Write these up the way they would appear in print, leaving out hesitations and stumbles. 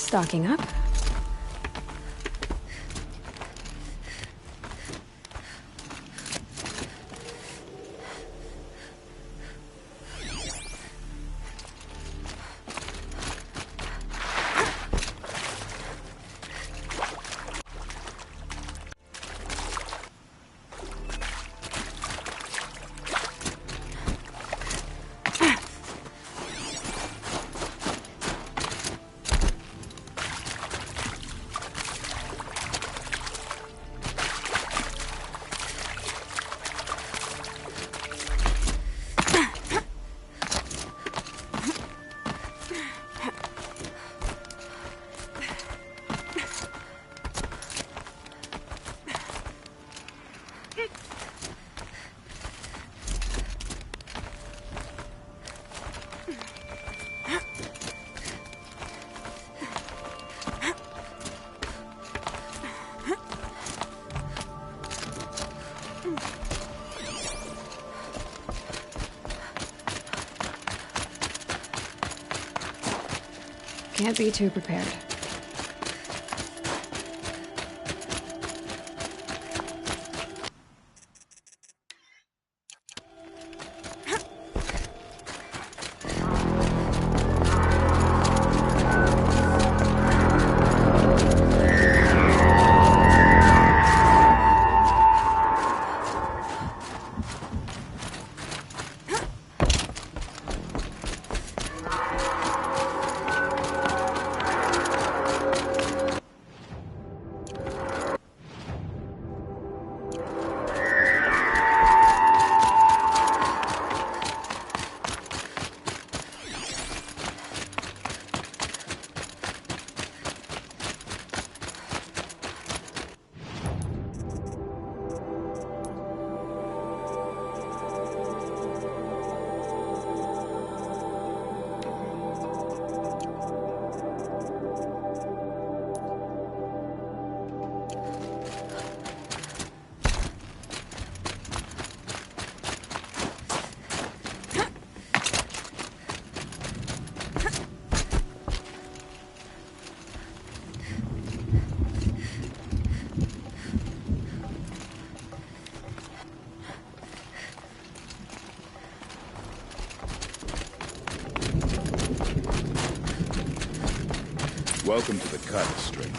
Stocking up. Can't be too prepared. Welcome to the cut, stranger.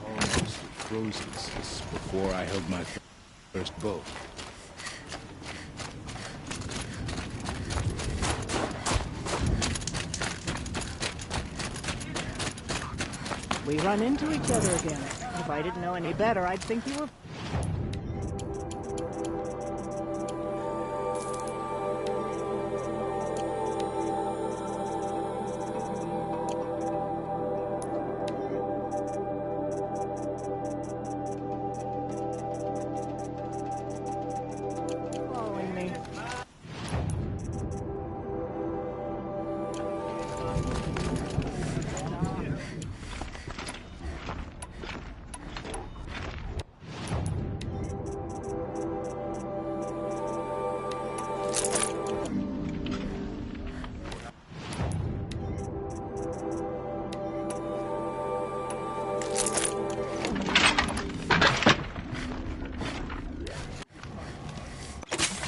Almost frozen since before I held my first bow. We run into each other again. If I didn't know any better, I'd think you were... following me.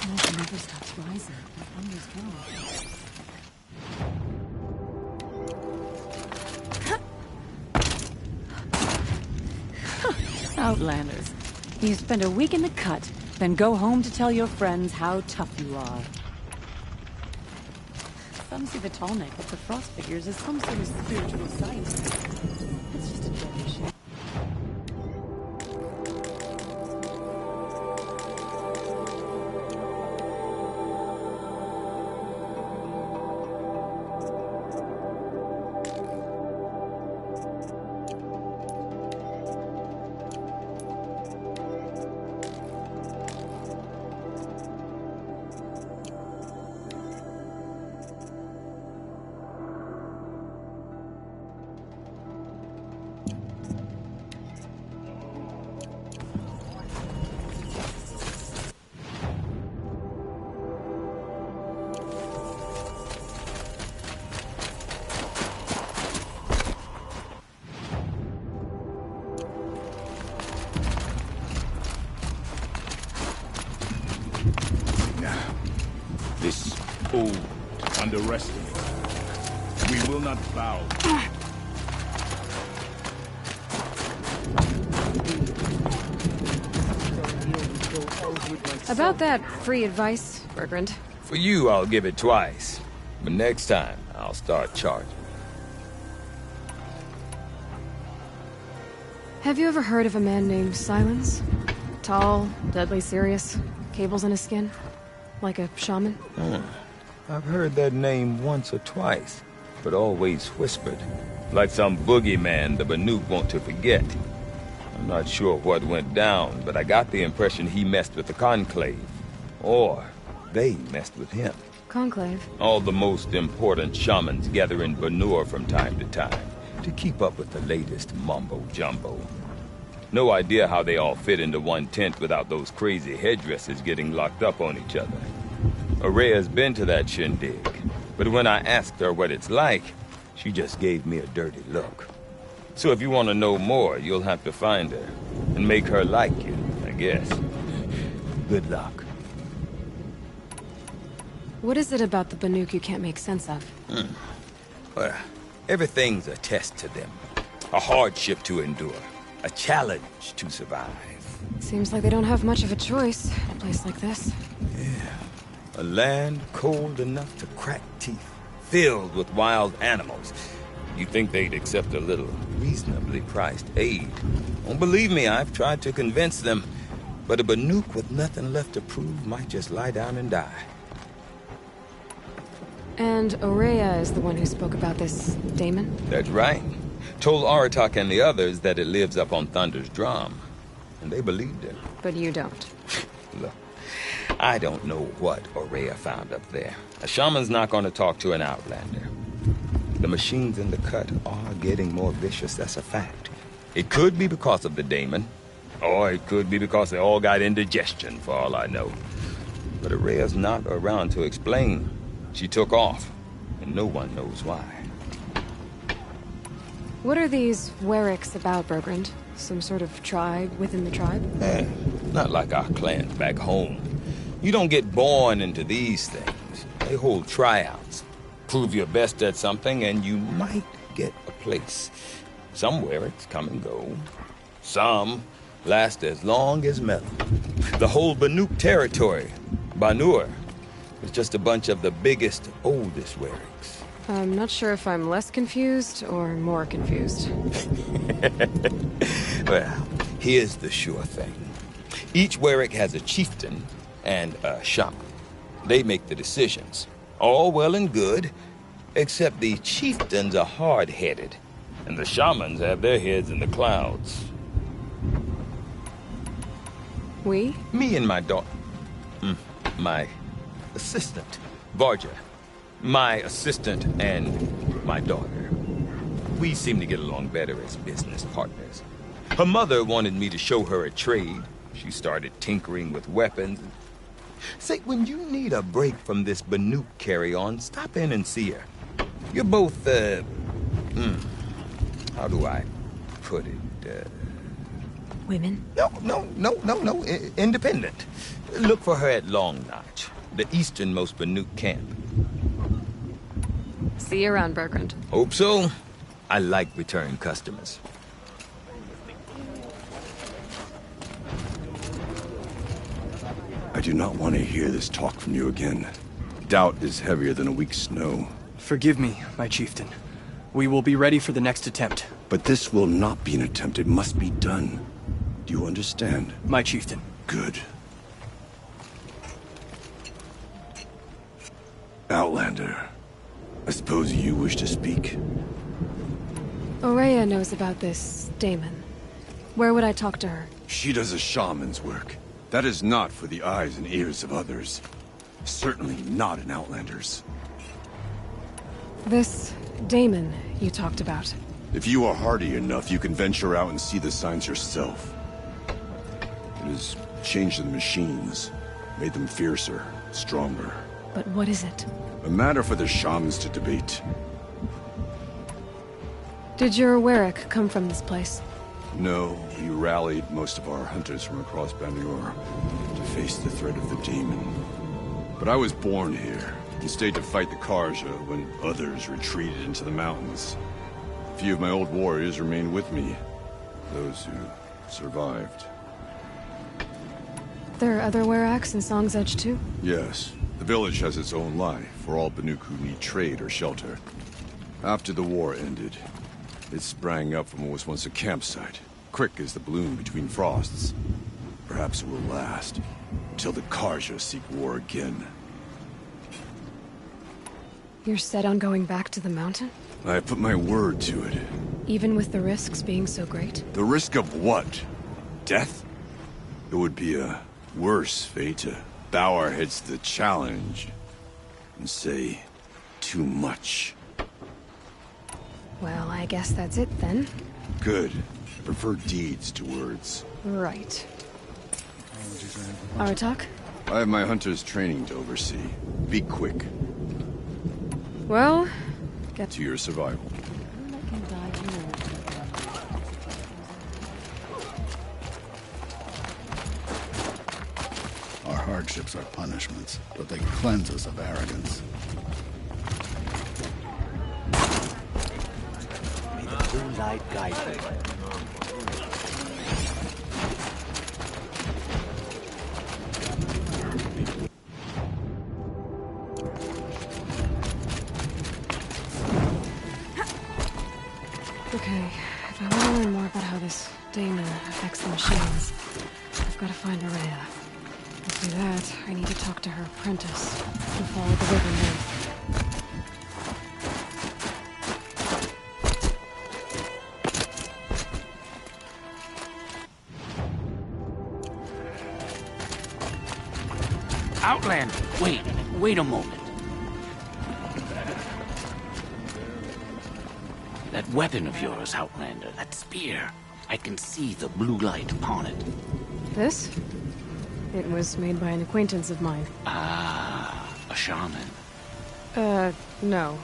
Smoke never stops rising. That thunder's gone. Outlanders. You spend a week in the cut, then go home to tell your friends how tough you are. Some see the Tallneck with the frost figures as some sort of spiritual sight. It's just a jellyfish. This old underestimate. We will not bow. About that free advice, Bergrand. For you, I'll give it twice. But next time, I'll start charging. Have you ever heard of a man named Silence? Tall, deadly serious, cables in his skin? Like a shaman? I've heard that name once or twice, but always whispered. Like some boogeyman the Banuk want to forget. I'm not sure what went down, but I got the impression he messed with the Conclave. Or they messed with him. Conclave? All the most important shamans gather in Banur from time to time to keep up with the latest mumbo-jumbo. No idea how they all fit into one tent without those crazy headdresses getting locked up on each other. Araya's been to that shindig, but when I asked her what it's like, she just gave me a dirty look. So if you want to know more, you'll have to find her and make her like you, I guess. Good luck. What is it about the Banuk you can't make sense of? Well, everything's a test to them. A hardship to endure. A challenge to survive. Seems like they don't have much of a choice in a place like this. Yeah. A land cold enough to crack teeth, filled with wild animals. You'd think they'd accept a little reasonably priced aid. Don't believe me, I've tried to convince them. But a Banuk with nothing left to prove might just lie down and die. And Araya is the one who spoke about this daemon? That's right. Told Aaratak and the others that it lives up on Thunder's drum. And they believed it. But you don't. Look, I don't know what Araya found up there. A shaman's not going to talk to an outlander. The machines in the cut are getting more vicious, that's a fact. It could be because of the daemon, or it could be because they all got indigestion, for all I know. But Araya's not around to explain. She took off, and no one knows why. What are these Wericks about, Bergrand? Some sort of tribe within the tribe? Not like our clans back home. You don't get born into these things. They hold tryouts. Prove your best at something, and you might get a place. Some Wericks come and go. Some last as long as metal. The whole Banuk territory, Banur, is just a bunch of the biggest, oldest Wericks. I'm not sure if I'm less confused or more confused. Well, here's the sure thing. Each Werick has a chieftain and a shaman. They make the decisions. All well and good, except the chieftains are hard-headed, and the shamans have their heads in the clouds. We? Me and my daughter. My assistant, Varja. My assistant and my daughter. We seem to get along better as business partners. Her mother wanted me to show her a trade. She started tinkering with weapons. Say, when you need a break from this Banuk carry-on, stop in and see her. You're both, how do I put it, Women? No, independent. Look for her at Long Notch, the easternmost Banuk camp. See you around, Bergrand. Hope so. I like return customers. I do not want to hear this talk from you again. Doubt is heavier than a week's snow. Forgive me, my chieftain. We will be ready for the next attempt. But this will not be an attempt. It must be done. Do you understand? My chieftain. Good. Outlander, I suppose you wish to speak? Araya knows about this daemon. Where would I talk to her? She does a shaman's work. That is not for the eyes and ears of others. Certainly not an outlander's. This daemon you talked about. If you are hardy enough, you can venture out and see the signs yourself. It has changed the machines, made them fiercer, stronger. But what is it? A matter for the shamans to debate. Did your Werick come from this place? No, we rallied most of our hunters from across Banur to to face the threat of the demon. But I was born here, and stayed to fight the Karja when others retreated into the mountains. A few of my old warriors remained with me, those who survived. There are other Weraks in Song's Edge too? Yes. The village has its own life for all Banuk who need trade or shelter. After the war ended, it sprang up from what was once a campsite, quick as the bloom between frosts. Perhaps it will last, until the Karja seek war again. You're set on going back to the mountain? I put my word to it. Even with the risks being so great? The risk of what? Death? It would be a worse fate to bow our heads to the challenge and say too much. Well, I guess that's it then. Good. I prefer deeds to words. Right. Aaratak? I have my hunter's training to oversee. Be quick. Well, get To your survival. Our hardships are punishments, but they cleanse us of arrogance. May the blue light guide you. Okay, if I want to learn more about how this daemon affects the machines, I've got to find Araya. To do that, I need to talk to her apprentice, who followed the river north. Outlander! Wait a moment. That weapon of yours, Outlander, that spear. I can see the blue light upon it. This? It was made by an acquaintance of mine. Ah, a shaman. No.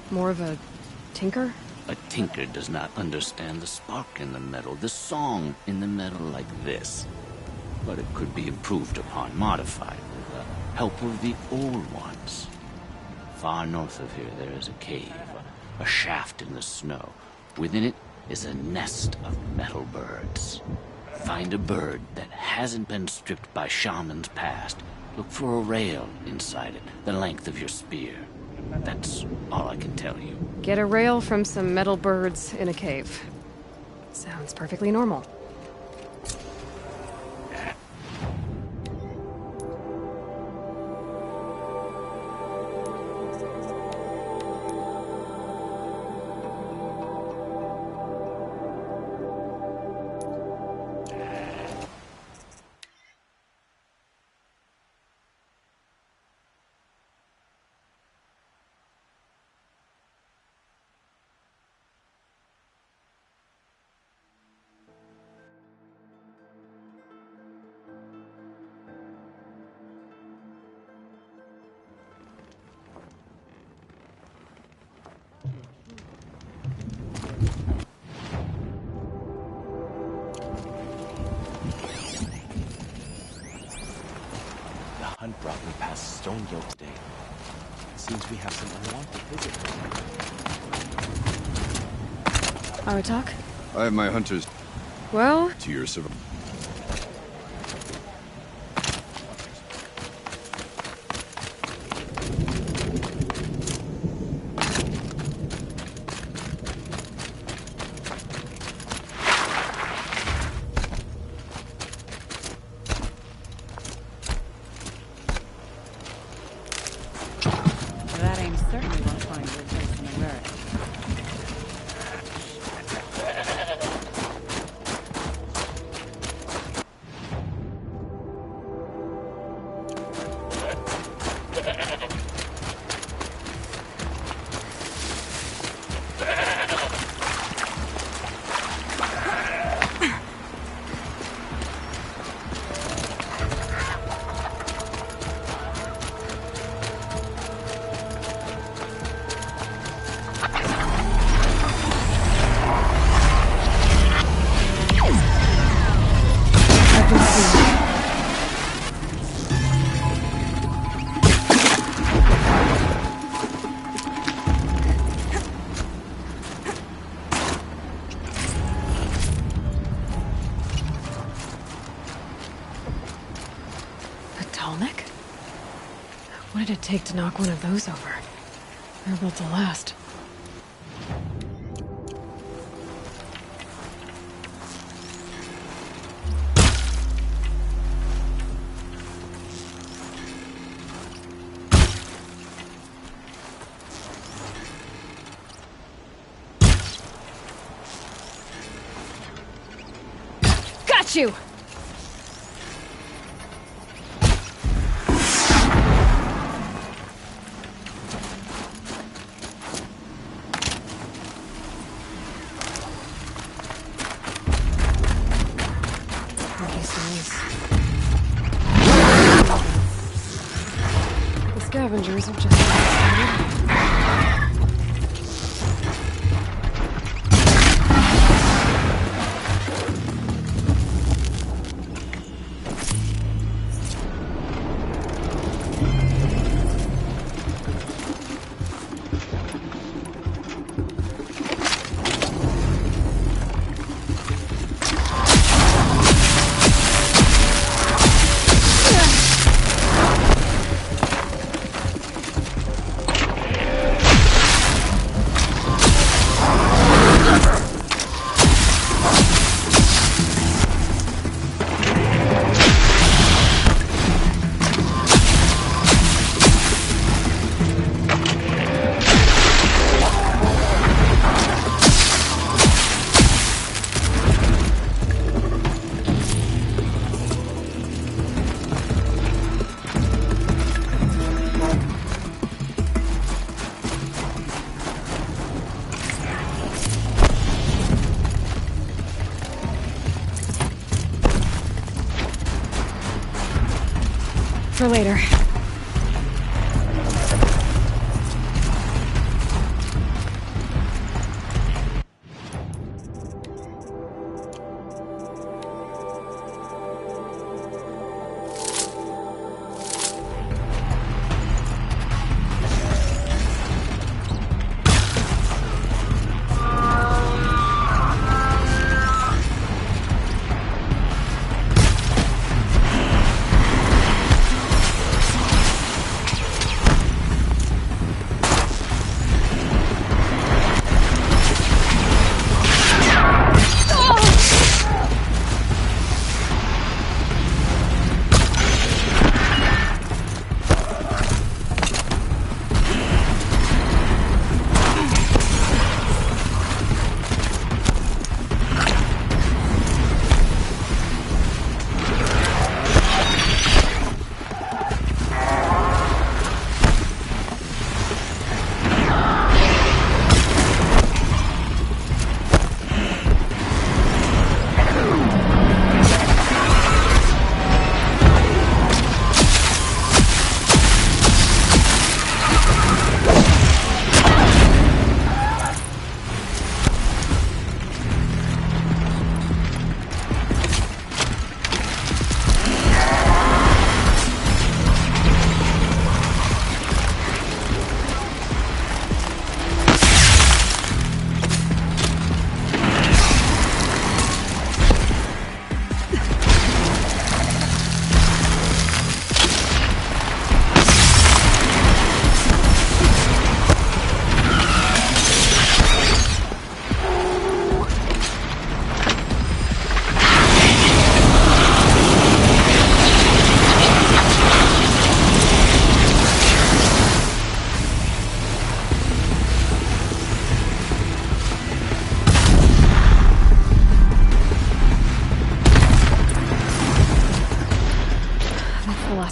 More of a tinker? A tinker does not understand the spark in the metal, the song in the metal like this. But it could be improved upon, modified, with the help of the old ones. Far north of here there is a cave, a shaft in the snow. Within it is a nest of metal birds. Find a bird that hasn't been stripped by shamans past. Look for a rail inside it, the length of your spear. That's all I can tell you. Get a rail from some metal birds in a cave. Sounds perfectly normal. The hunt brought me past Stone Yoke today. Seems we have some unwanted visitors. Aaratak? I have my hunters Well, to your survival. That aim certainly won't find your place in the lyric. Tallneck? What did it take to knock one of those over? They're built to last. Got you! The scavengers have just started. For later.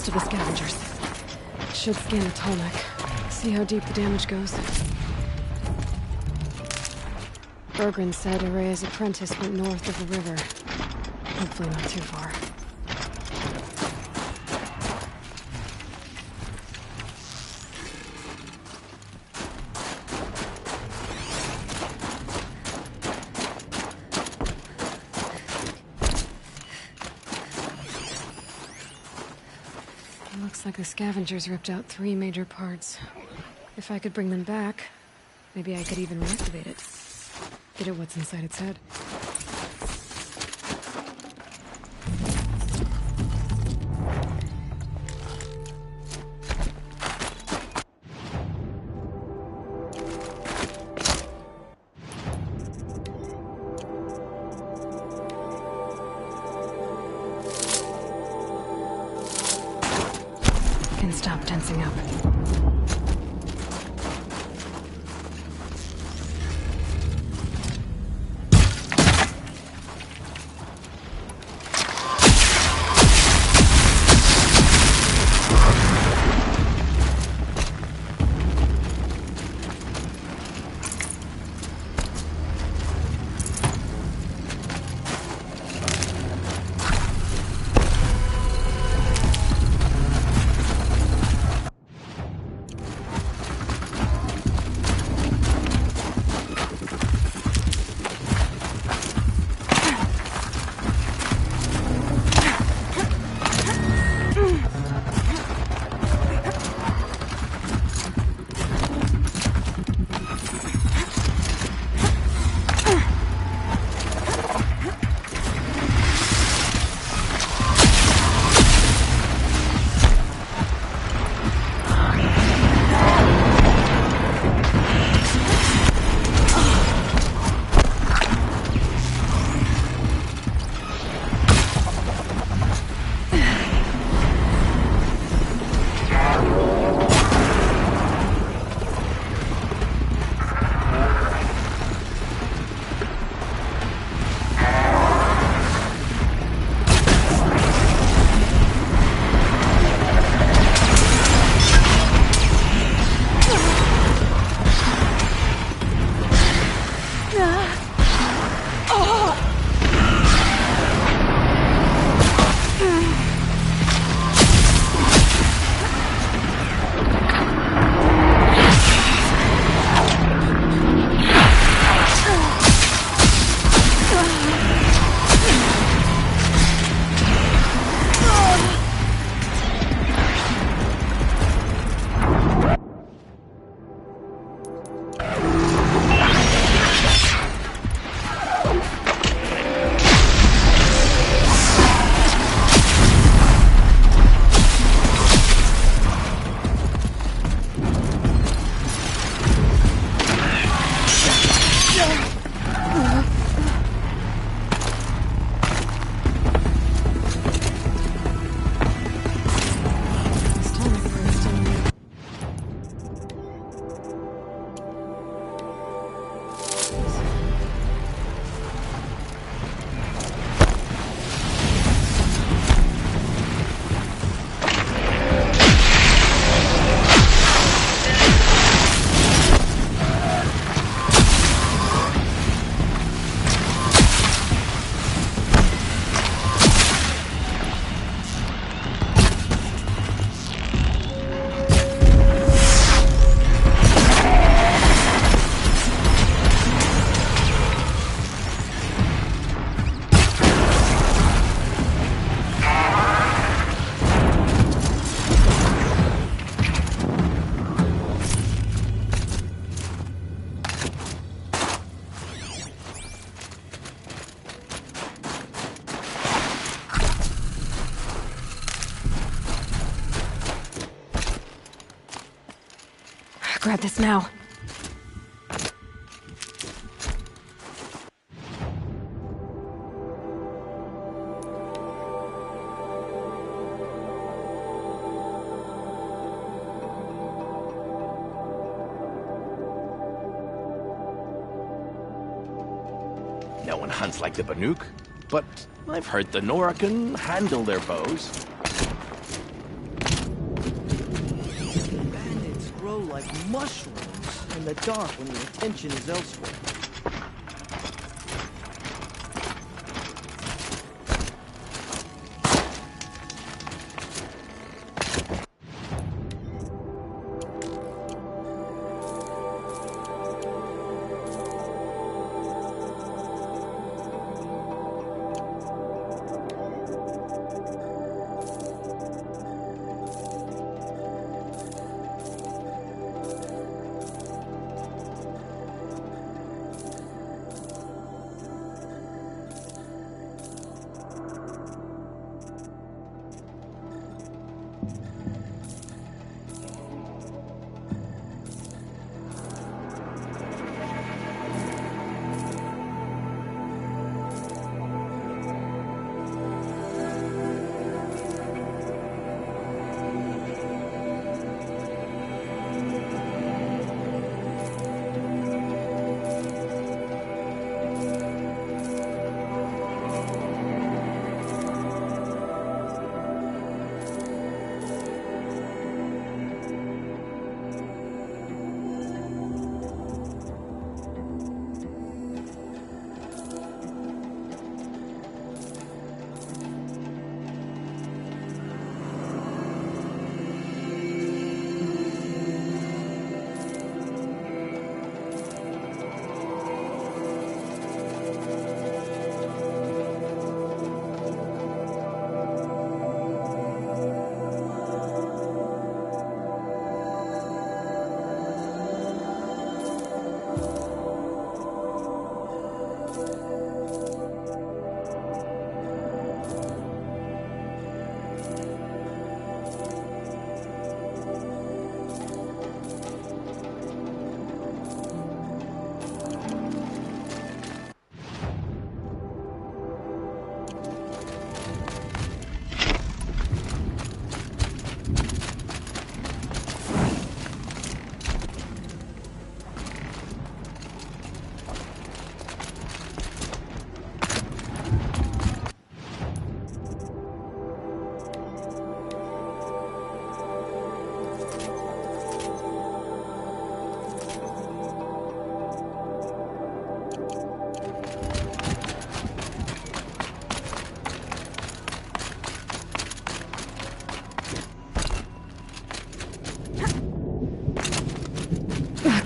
To the scavengers. Should scan the Tallneck. See how deep the damage goes. Bergren said Araya's apprentice went north of the river. Hopefully not too far. Looks like the scavengers ripped out 3 major parts. If I could bring them back, maybe I could even reactivate it. Get at what's inside its head. can stop tensing up. Grab this now. No one hunts like the Banuk, but I've heard the Nora can handle their bows. Bandits grow like mushrooms in the dark when your attention is elsewhere.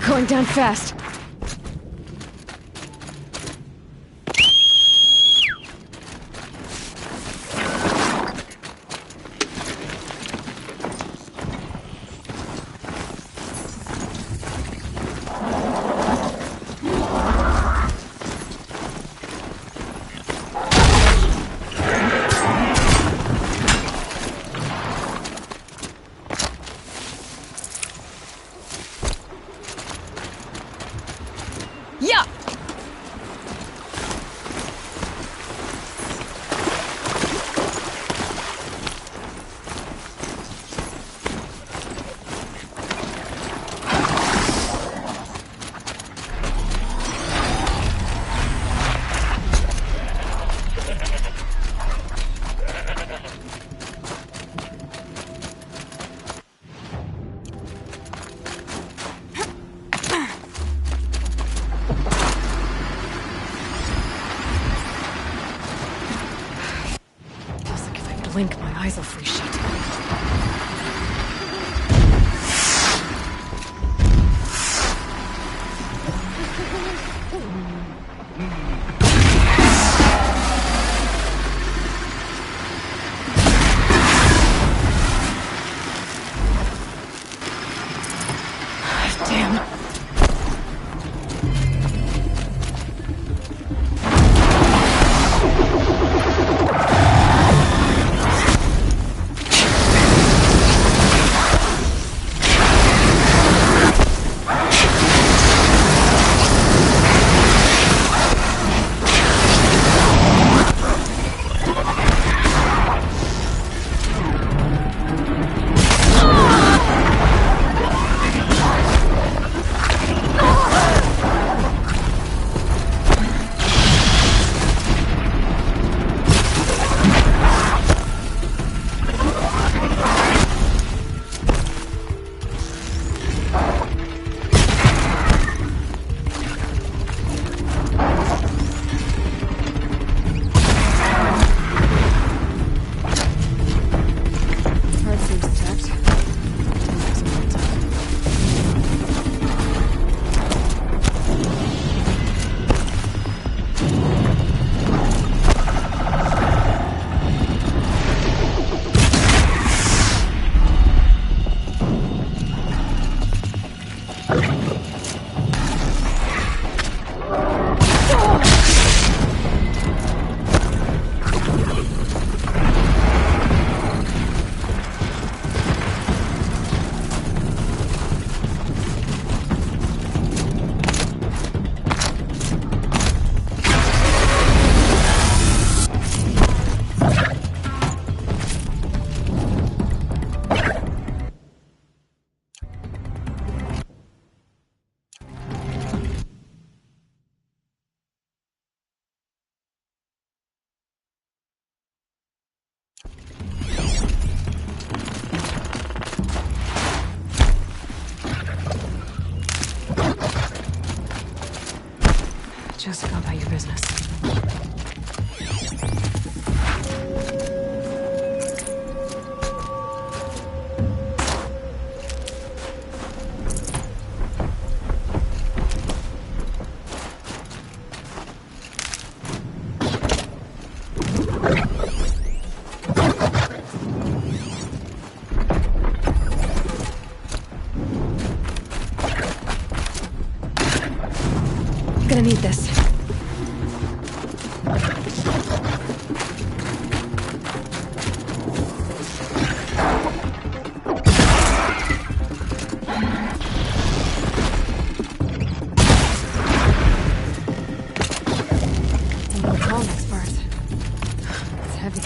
Going down fast. Yeah! Blink, my eyes will freeze shut. Damn. Just go about your business. Gonna need this. Tallneck's part. It's heavy.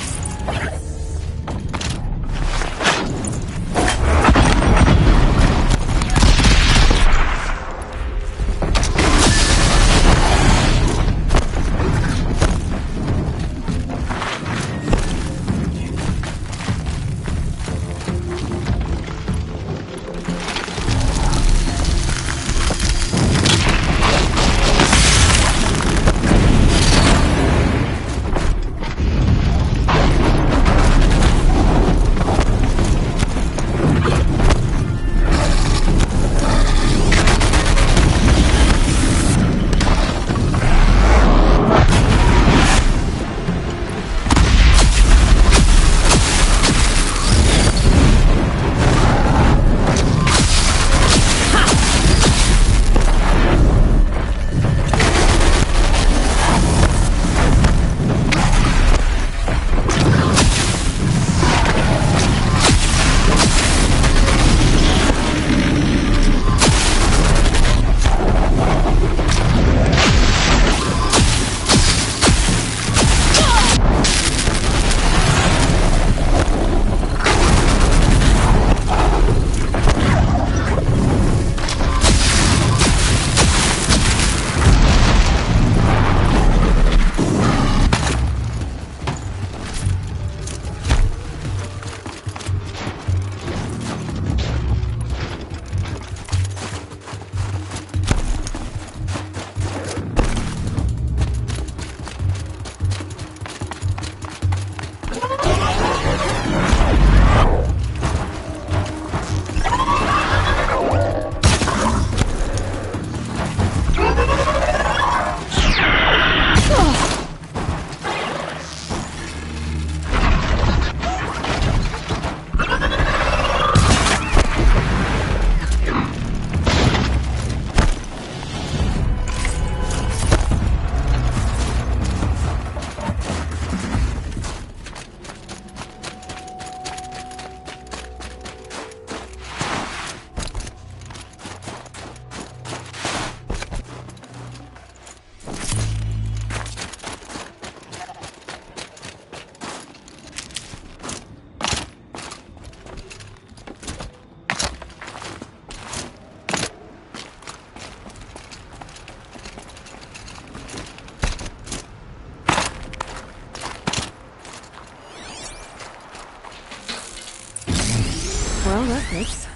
Well, that fits.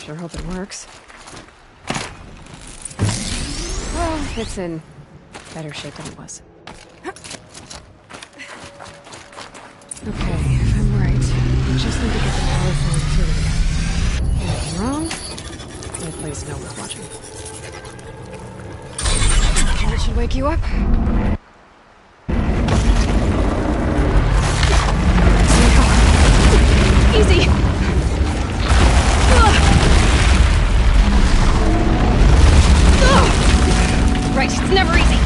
Sure hope it works. Well, it's in better shape than it was. Okay, if I'm right, we just need to get the power flowing through again. If I'm wrong, at least no one's watching. That should wake you up. Easy! Right, it's never easy.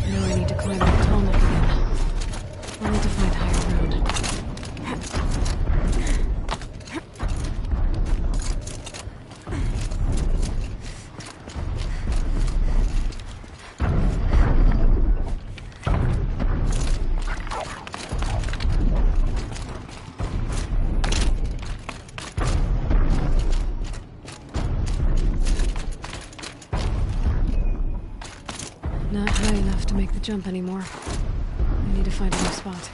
Now I need to climb up Tallneck again. I'll need to find higher ground. Not high enough to make the jump anymore. I need to find a new spot.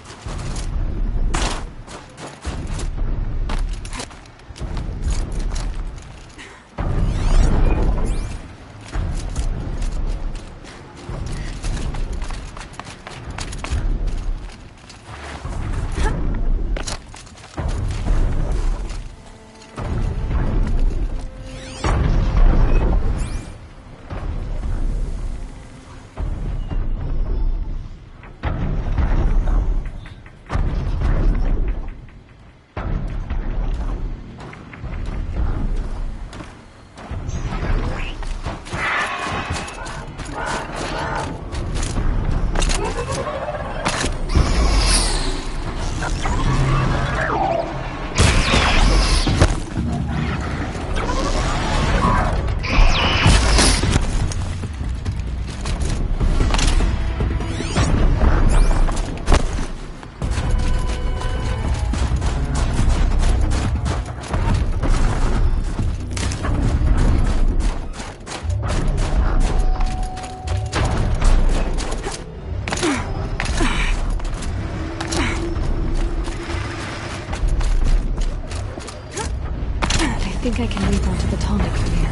I think I can leap onto the Tallneck from here.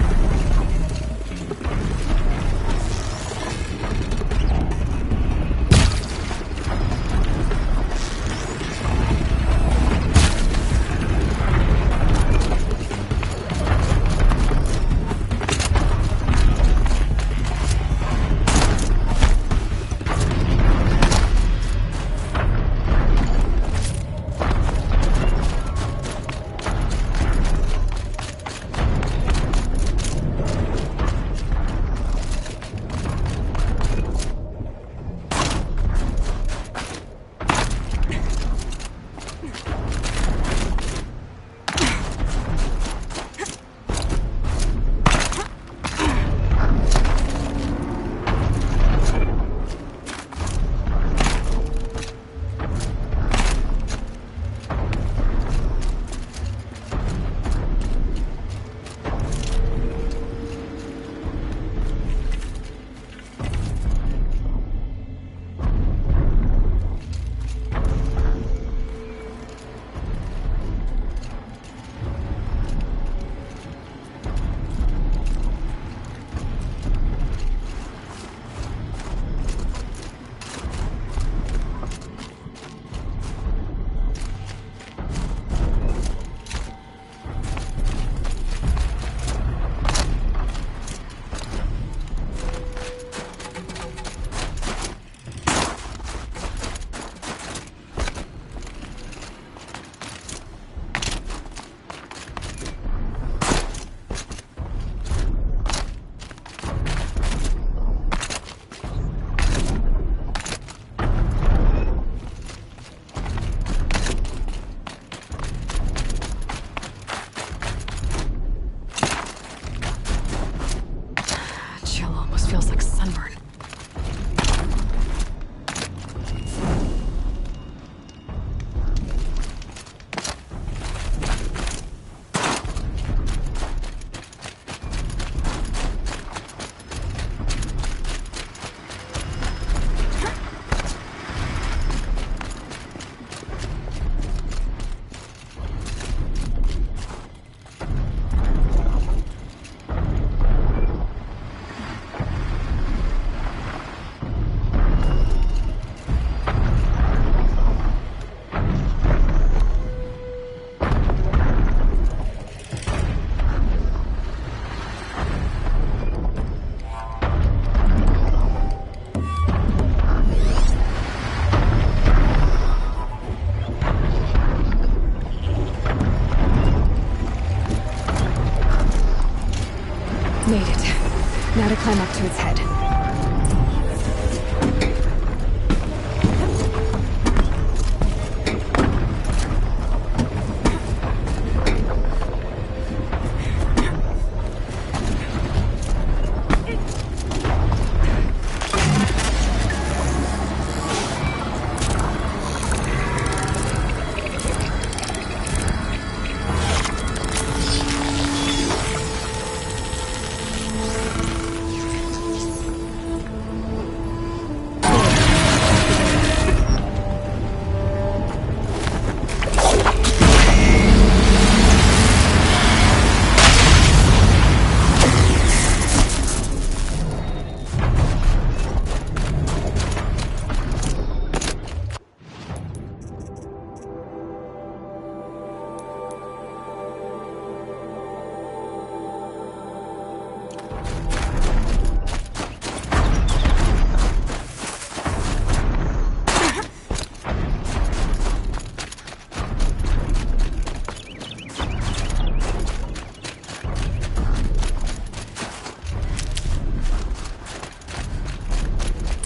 Now to climb up to its head.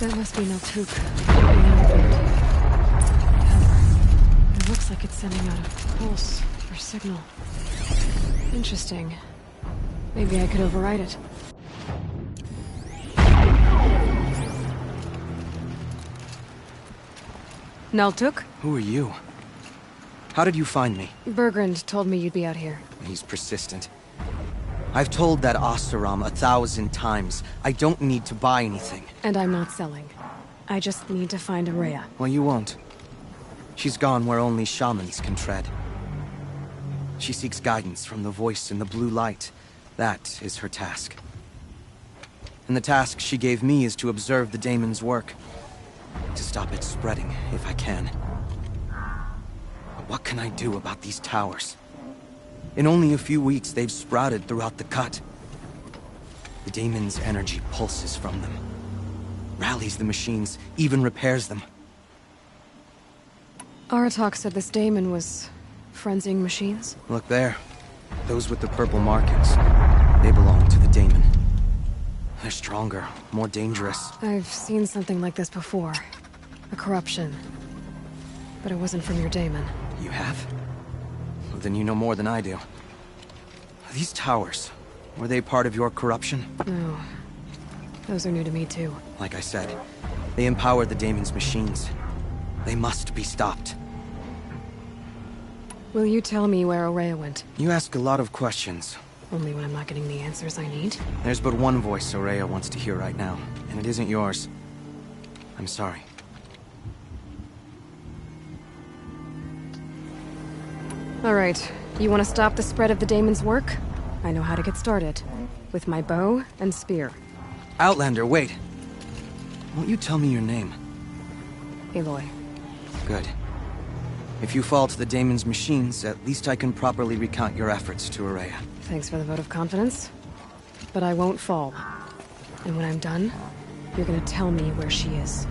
That must be Naltuk. It looks like it's sending out a pulse or signal. Interesting. Maybe I could override it. Naltuk? Who are you? How did you find me? Bergrand told me you'd be out here. He's persistent. I've told that Oseram 1,000 times. I don't need to buy anything. And I'm not selling. I just need to find Araya. Well, you won't. She's gone where only shamans can tread. She seeks guidance from the voice in the blue light. That is her task. And the task she gave me is to observe the daemon's work. To stop it spreading, if I can. But what can I do about these towers? In only a few weeks, they've sprouted throughout the cut. The daemon's energy pulses from them. Rallies the machines, even repairs them. Aaratak said this daemon was frenzying machines? Look there. Those with the purple markings. They belong to the daemon. They're stronger, more dangerous. I've seen something like this before. A corruption. But it wasn't from your daemon. You have? Well, then you know more than I do. These towers, were they part of your corruption? No. Those are new to me too. Like I said, they empower the daemon's machines. They must be stopped. Will you tell me where Araya went? You ask a lot of questions. Only when I'm not getting the answers I need? There's but one voice Araya wants to hear right now, and it isn't yours. I'm sorry. Alright, you want to stop the spread of the daemon's work? I know how to get started. With my bow and spear. Outlander, wait! Won't you tell me your name? Aloy. Good. If you fall to the daemon's machines, at least I can properly recount your efforts to Araya. Thanks for the vote of confidence. But I won't fall. And when I'm done, you're gonna tell me where she is.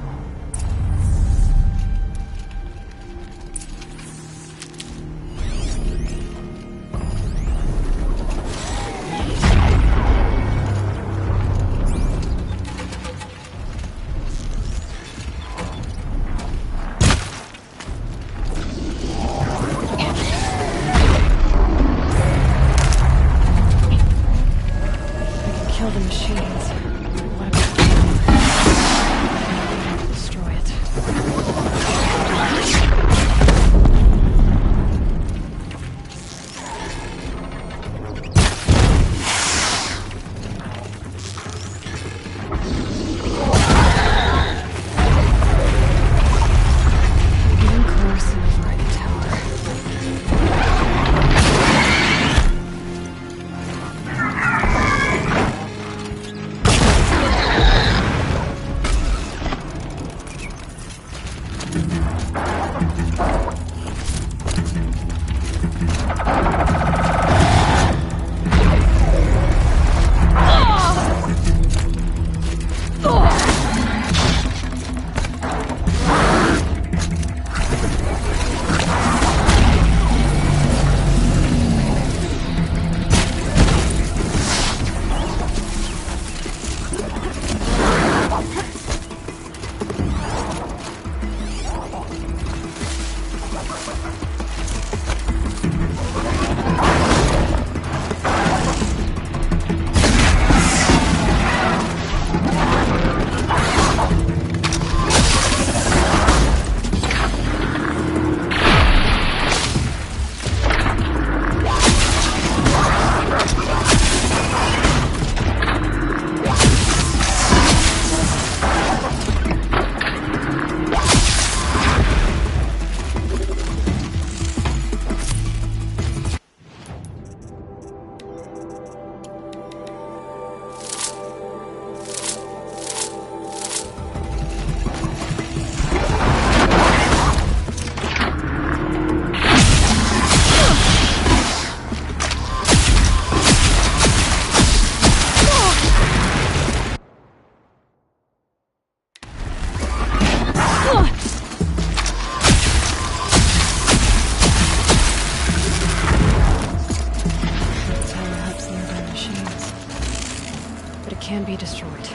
can be destroyed.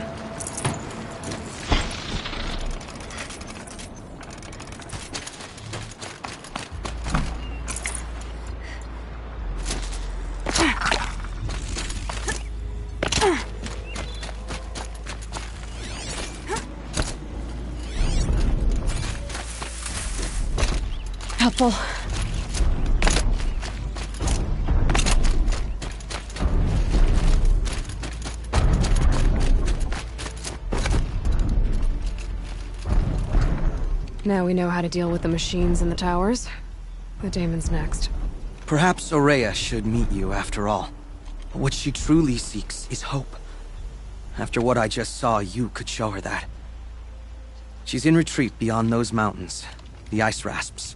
Helpful. Now we know how to deal with the machines in the towers. The daemon's next. Perhaps Aurea should meet you after all. What she truly seeks is hope. After what I just saw, you could show her that. She's in retreat beyond those mountains, the ice rasps.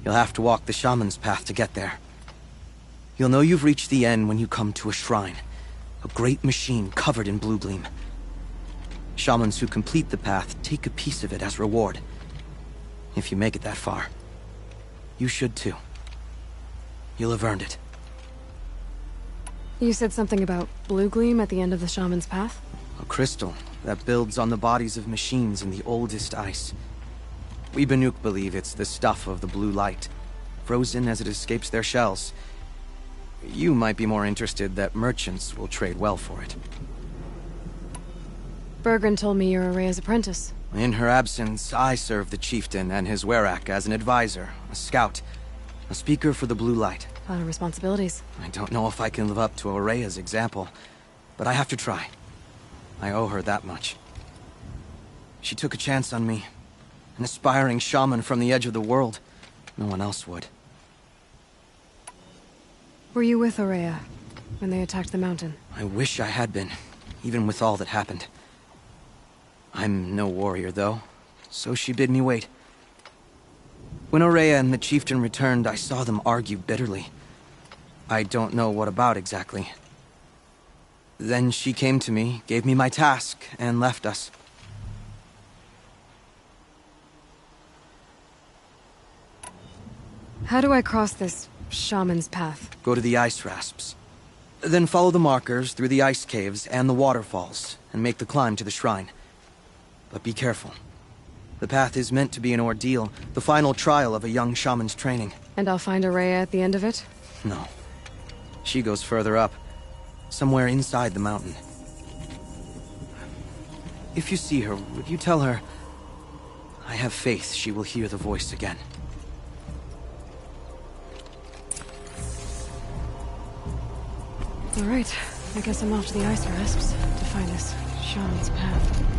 You'll have to walk the shaman's path to get there. You'll know you've reached the end when you come to a shrine. A great machine covered in blue gleam. Shamans who complete the path take a piece of it as reward. If you make it that far, you should too. You'll have earned it. You said something about blue gleam at the end of the shaman's path? A crystal that builds on the bodies of machines in the oldest ice. We Banuk believe it's the stuff of the blue light, frozen as it escapes their shells. You might be more interested that merchants will trade well for it. Bergren told me you're Aurea's apprentice. In her absence, I serve the chieftain and his werak as an advisor, a scout, a speaker for the blue light. A lot of responsibilities. I don't know if I can live up to Aurea's example, but I have to try. I owe her that much. She took a chance on me. An aspiring shaman from the edge of the world. No one else would. Were you with Aurea when they attacked the mountain? I wish I had been, even with all that happened. I'm no warrior, though, so she bid me wait. When Aurea and the chieftain returned, I saw them argue bitterly. I don't know what about exactly. Then she came to me, gave me my task, and left us. How do I cross this shaman's path? Go to the ice rasps. Then follow the markers through the ice caves and the waterfalls, and make the climb to the shrine. But be careful. The path is meant to be an ordeal, the final trial of a young shaman's training. And I'll find Aurea at the end of it? No. She goes further up, somewhere inside the mountain. If you see her, would you tell her... I have faith she will hear the voice again. All right, I guess I'm off to the ice rasps to find this shaman's path.